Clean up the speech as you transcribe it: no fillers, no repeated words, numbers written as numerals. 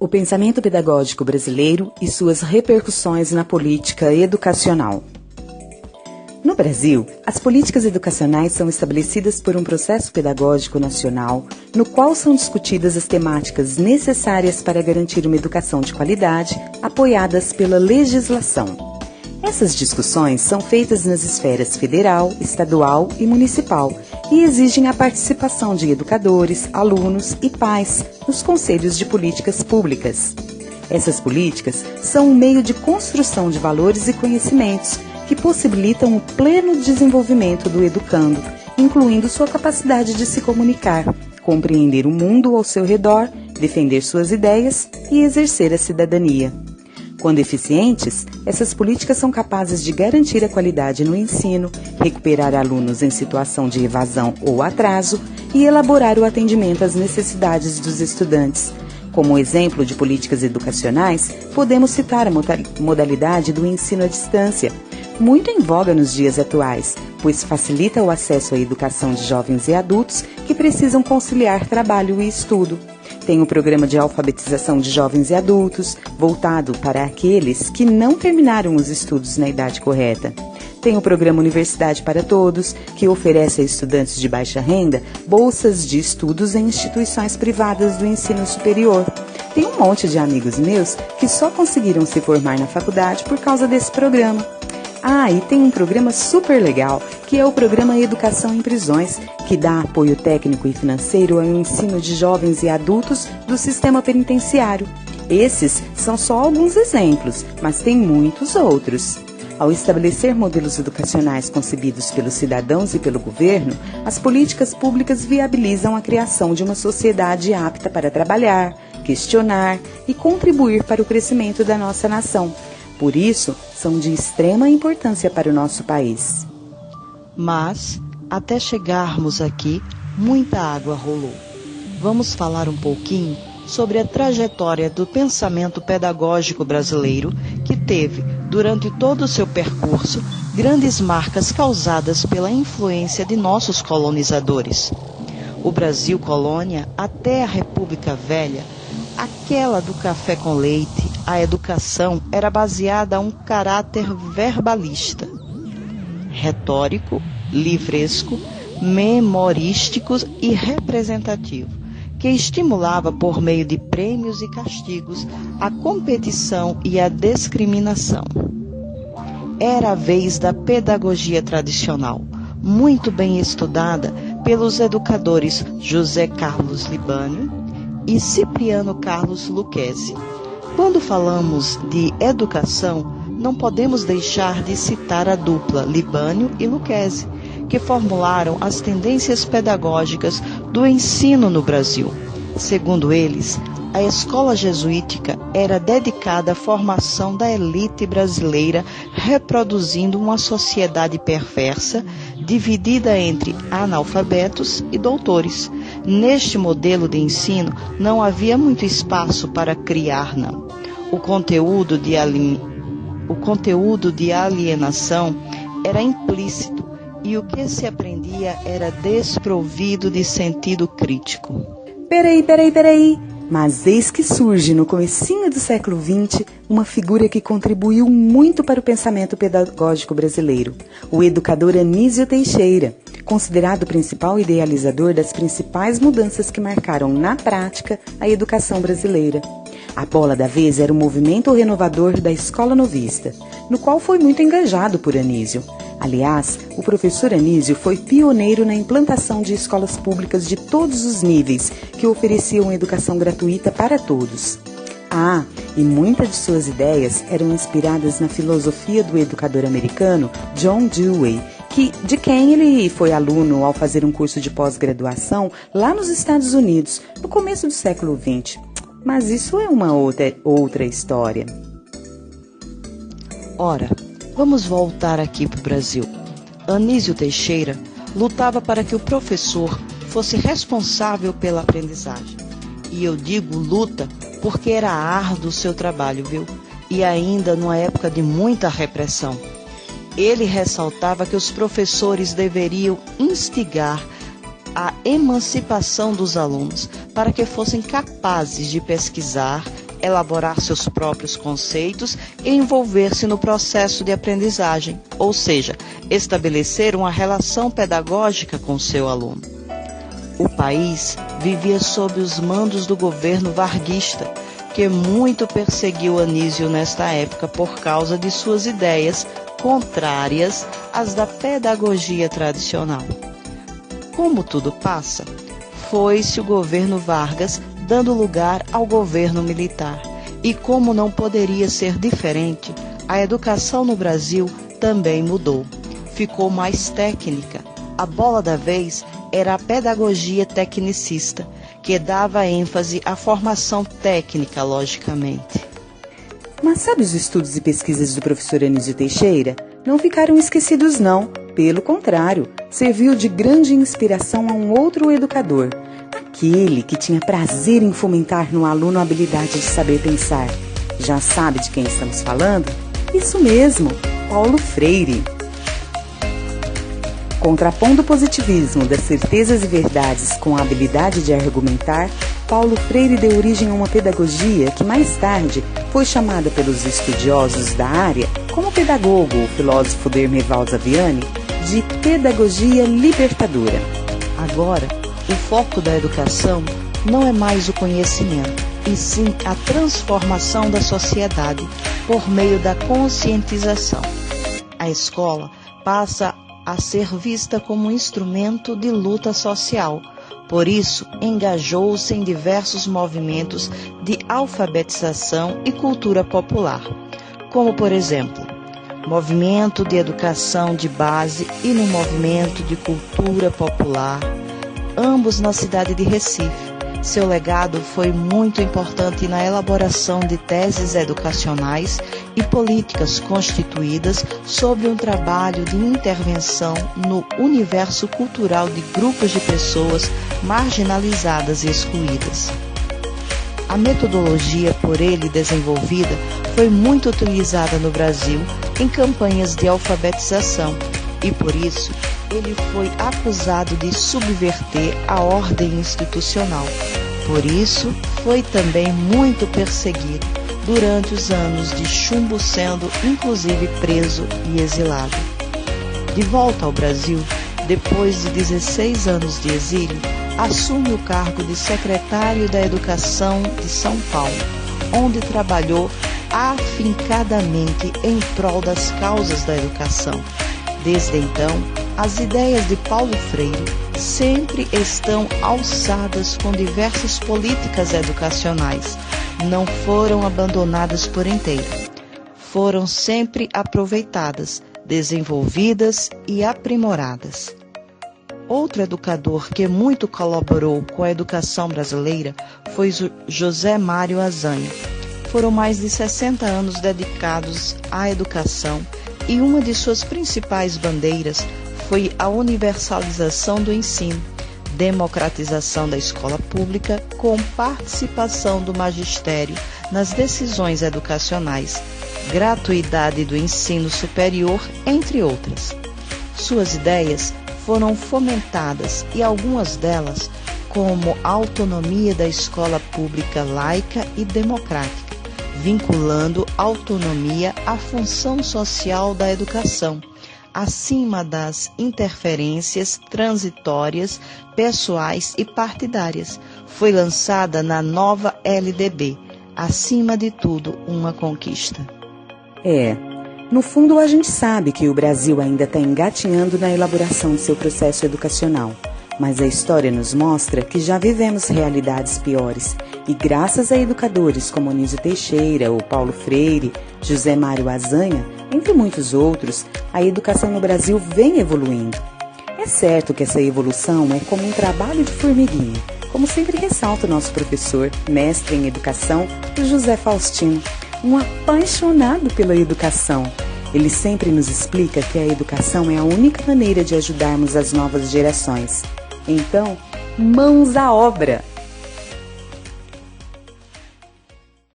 O pensamento pedagógico brasileiro e suas repercussões na política educacional. No Brasil, as políticas educacionais são estabelecidas por um processo pedagógico nacional, no qual são discutidas as temáticas necessárias para garantir uma educação de qualidade, apoiadas pela legislação. Essas discussões são feitas nas esferas federal, estadual e municipal e exigem a participação de educadores, alunos e pais nos conselhos de políticas públicas. Essas políticas são um meio de construção de valores e conhecimentos que possibilitam o pleno desenvolvimento do educando, incluindo sua capacidade de se comunicar, compreender o mundo ao seu redor, defender suas ideias e exercer a cidadania. Quando eficientes, essas políticas são capazes de garantir a qualidade no ensino, recuperar alunos em situação de evasão ou atraso e elaborar o atendimento às necessidades dos estudantes. Como exemplo de políticas educacionais, podemos citar a modalidade do ensino à distância, muito em voga nos dias atuais, pois facilita o acesso à educação de jovens e adultos que precisam conciliar trabalho e estudo. Tem o programa de alfabetização de jovens e adultos, voltado para aqueles que não terminaram os estudos na idade correta. Tem o programa Universidade para Todos, que oferece a estudantes de baixa renda bolsas de estudos em instituições privadas do ensino superior. Tem um monte de amigos meus que só conseguiram se formar na faculdade por causa desse programa. E tem um programa super legal, que é o programa Educação em Prisões, que dá apoio técnico e financeiro ao ensino de jovens e adultos do sistema penitenciário. Esses são só alguns exemplos, mas tem muitos outros. Ao estabelecer modelos educacionais concebidos pelos cidadãos e pelo governo, as políticas públicas viabilizam a criação de uma sociedade apta para trabalhar, questionar e contribuir para o crescimento da nossa nação. Por isso, são de extrema importância para o nosso país. Mas, até chegarmos aqui, muita água rolou. Vamos falar um pouquinho sobre a trajetória do pensamento pedagógico brasileiro, que teve, durante todo o seu percurso, grandes marcas causadas pela influência de nossos colonizadores. O Brasil colônia até a República Velha, aquela do café com leite, a educação era baseada a um caráter verbalista, retórico, livresco, memorístico e representativo, que estimulava por meio de prêmios e castigos a competição e a discriminação. Era a vez da pedagogia tradicional, muito bem estudada pelos educadores José Carlos Libânio e Cipriano Carlos Lucchesi. Quando falamos de educação, não podemos deixar de citar a dupla Libânio e Lucchesi, que formularam as tendências pedagógicas do ensino no Brasil. Segundo eles, a escola jesuítica era dedicada à formação da elite brasileira, reproduzindo uma sociedade perversa, dividida entre analfabetos e doutores. Neste modelo de ensino, não havia muito espaço para criar, não. O conteúdo de alienação era implícito e o que se aprendia era desprovido de sentido crítico. Peraí. Mas eis que surge no comecinho do século XX uma figura que contribuiu muito para o pensamento pedagógico brasileiro, o educador Anísio Teixeira, considerado o principal idealizador das principais mudanças que marcaram na prática a educação brasileira. A bola da vez era o movimento renovador da Escola Novista, no qual foi muito engajado por Anísio. Aliás, o professor Anísio foi pioneiro na implantação de escolas públicas de todos os níveis, que ofereciam educação gratuita para todos. E muitas de suas ideias eram inspiradas na filosofia do educador americano John Dewey, de quem ele foi aluno ao fazer um curso de pós-graduação lá nos Estados Unidos, no começo do século XX. Mas isso é uma outra história. Ora, vamos voltar aqui para o Brasil. Anísio Teixeira lutava para que o professor fosse responsável pela aprendizagem. E eu digo luta porque era árduo o seu trabalho, viu? E ainda numa época de muita repressão. Ele ressaltava que os professores deveriam instigar a emancipação dos alunos para que fossem capazes de pesquisar, elaborar seus próprios conceitos e envolver-se no processo de aprendizagem, ou seja, estabelecer uma relação pedagógica com seu aluno. O país vivia sob os mandos do governo varguista, que muito perseguiu Anísio nesta época por causa de suas ideias contrárias às da pedagogia tradicional. Como tudo passa, foi-se o governo Vargas dando lugar ao governo militar. E como não poderia ser diferente, a educação no Brasil também mudou. Ficou mais técnica. A bola da vez era a pedagogia tecnicista, que dava ênfase à formação técnica, logicamente. Mas sabe, os estudos e pesquisas do professor Anísio Teixeira não ficaram esquecidos não. Pelo contrário, serviu de grande inspiração a um outro educador, aquele que tinha prazer em fomentar no aluno a habilidade de saber pensar. Já sabe de quem estamos falando? Isso mesmo, Paulo Freire. Contrapondo o positivismo das certezas e verdades com a habilidade de argumentar, Paulo Freire deu origem a uma pedagogia que mais tarde foi chamada pelos estudiosos da área, como o pedagogo, o filósofo Dermeval Zaviani, de pedagogia libertadora. Agora, o foco da educação não é mais o conhecimento, e sim a transformação da sociedade por meio da conscientização. A escola passa a ser vista como um instrumento de luta social. Por isso, engajou-se em diversos movimentos de alfabetização e cultura popular, como, por exemplo, movimento de educação de base e no movimento de cultura popular, ambos na cidade de Recife. Seu legado foi muito importante na elaboração de teses educacionais e políticas constituídas sobre um trabalho de intervenção no universo cultural de grupos de pessoas marginalizadas e excluídas. A metodologia por ele desenvolvida foi muito utilizada no Brasil em campanhas de alfabetização e, por isso, ele foi acusado de subverter a ordem institucional. Por isso, foi também muito perseguido durante os anos de chumbo, sendo inclusive preso e exilado. De volta ao Brasil, depois de 16 anos de exílio, assume o cargo de secretário da Educação de São Paulo, onde trabalhou afincadamente em prol das causas da educação. Desde então, as ideias de Paulo Freire sempre estão alçadas com diversas políticas educacionais. Não foram abandonadas por inteiro. Foram sempre aproveitadas, desenvolvidas e aprimoradas. Outro educador que muito colaborou com a educação brasileira foi José Mário Azanha. Foram mais de 60 anos dedicados à educação e uma de suas principais bandeiras foi a universalização do ensino, democratização da escola pública com participação do magistério nas decisões educacionais, gratuidade do ensino superior, entre outras. Suas ideias foram fomentadas e algumas delas, como a autonomia da escola pública laica e democrática, vinculando autonomia à função social da educação, acima das interferências transitórias, pessoais e partidárias. Foi lançada na nova LDB, acima de tudo, uma conquista. No fundo a gente sabe que o Brasil ainda está engatinhando na elaboração de seu processo educacional, mas a história nos mostra que já vivemos realidades piores e graças a educadores como Anísio Teixeira, o Paulo Freire, José Mário Azanha, entre muitos outros, a educação no Brasil vem evoluindo. É certo que essa evolução é como um trabalho de formiguinha, como sempre ressalta o nosso professor, mestre em educação, o José Faustino, um apaixonado pela educação. Ele sempre nos explica que a educação é a única maneira de ajudarmos as novas gerações. Então, mãos à obra!